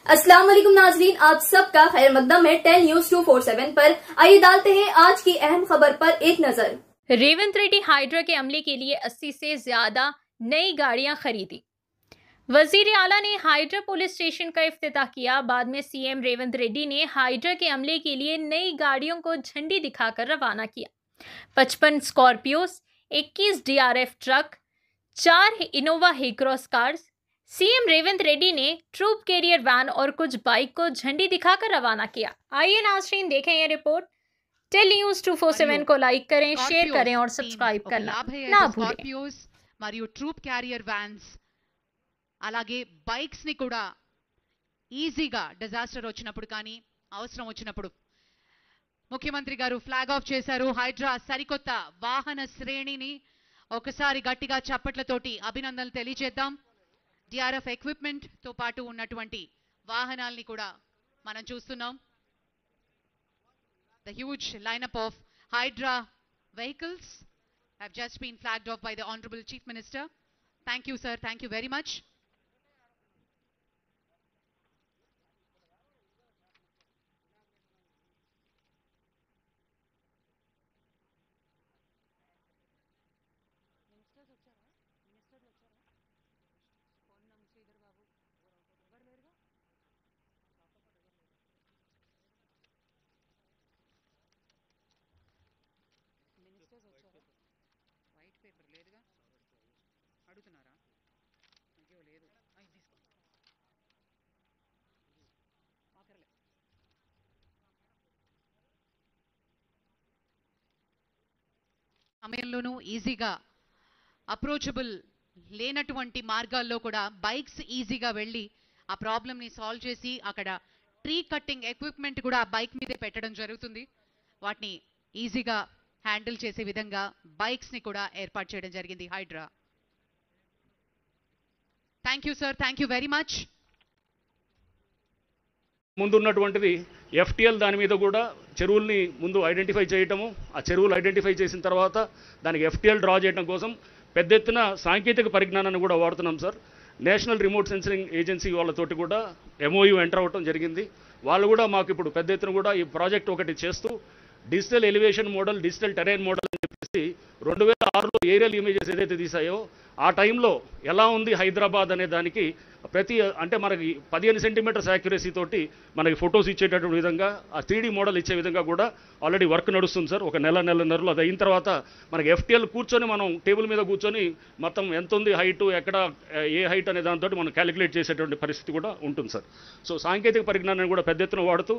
अस्सलाम वालेकुम नाजरीन, आप सबका खैर मकदम है 10 न्यूज 247 पर। आइए डालते हैं आज की अहम खबर पर एक नजर। रेवंत रेड्डी हाइड्रा के अमले के लिए 80 से ज्यादा नई गाड़ियां खरीदी। वजीर आला ने हाइड्रा पुलिस स्टेशन का इफ्तिताह किया। बाद में सीएम रेवंत रेड्डी ने हाइड्रा के अमले के लिए नई गाड़ियों को झंडी दिखाकर रवाना किया। 55 Scorpios, 21 DRF truck, 4 Innova Hycross cars. CM Revanth Reddy ने ट्रूप कैरियर वैन और कुछ बाइक को झंडी दिखाकर रवाना किया। आइए नाज़रीन देखें ये रिपोर्ट। टेल न्यूज 247 को लाइक करें, शेयर करें और सब्सक्राइब करना ना भूलें। మరియు ట్రూప్ క్యారియర్ వ్యాన్స్ అలాగే బైక్స్ ని కూడా ఈజీగా డిజాస్టర్ వచ్చినప్పుడు కానీ అవసరం వచ్చినప్పుడు ముఖ్యమంత్రి గారు ఫ్లాగ్ ఆఫ్ చేశారు. హైడ్రా సరికొత్త వాహన శ్రేణిని ఒకసారి గట్టిగా చప్పట్లతోటి అభినందనలు తెలియజేద్దాం. డిఆర్ఎఫ్ ఎక్విప్మెంట్ తో పాటు ఉన్నటువంటి వాహనాల్ని కూడా మనం చూస్తున్నాం. The huge lineup of Hydra vehicles have just been flagged off by the Honorable Chief Minister. Thank you, sir. Thank you very much. White paper లేదుగా అడుగుతున్నారా? అయ్యో లేదు, తీసుకో సమయంలోనూ ఈజీగా అప్రోచబుల్ లేనటువంటి మార్గాల్లో కూడా బైక్స్ ఈజీగా వెళ్ళి ఆ ప్రాబ్లమ్ని సాల్వ్ చేసి అక్కడ ట్రీ కట్టింగ్ ఎక్విప్మెంట్ కూడా ఆ బైక్ మీదే పెట్టడం జరుగుతుంది. వాటిని ఈజీగా హ్యాండిల్ చేసే విధంగా బైక్స్ ని కూడా ఏర్పాటు చేయడం జరిగింది Hydraa. Thank you sir, thank you very much. ముందున్నటువంటిది ఎఫ్టీఎల్, దాని మీద కూడా చెరువుల్ని ముందు ఐడెంటిఫై చేయటము, ఆ చెరువులు ఐడెంటిఫై చేసిన తర్వాత దానికి ఎఫ్టీఎల్ డ్రా చేయడం కోసం పెద్ద ఎత్తున సాంకేతిక పరిజ్ఞానాన్ని కూడా వాడుతున్నాం sir. National remote sensing agency వాళ్ళతోటి కూడా ఎంఓయూ ఎంటర్ అవ్వటం జరిగింది. వాళ్ళు కూడా మాకు ఇప్పుడు పెద్ద ఎత్తున కూడా ఈ ప్రాజెక్ట్ ఒకటి చేస్తూ digital elevation model, digital terrain model అని చెప్పేసి 2006లో ఏరియల్ ఇమేజెస్ ఏదైతే తీసాయో ఆ టైంలో ఎలా ఉంది హైదరాబాద్ అనే దానికి అంటే మనకి 15 సెంటీమీటర్స్ యాక్యురసీ తోటి మనకి ఫొటోస్ ఇచ్చేటటువంటి విధంగా ఆ 3D మోడల్ ఇచ్చే విధంగా కూడా ఆల్రెడీ వర్క్ నడుస్తుంది సార్. ఒక నెలన్నరలో అది అయిన తర్వాత మనకి ఎఫ్టీఎల్ కూర్చొని మనం టేబుల్ మీద కూర్చొని మొత్తం ఎంత ఉంది హైటు, ఎక్కడ ఏ హైట్ అనే దాంతో మనం క్యాలిక్యులేట్ చేసేటువంటి పరిస్థితి కూడా ఉంటుంది సార్. సో సాంకేతిక పరిజ్ఞానాన్ని కూడా పెద్ద ఎత్తున వాడుతూ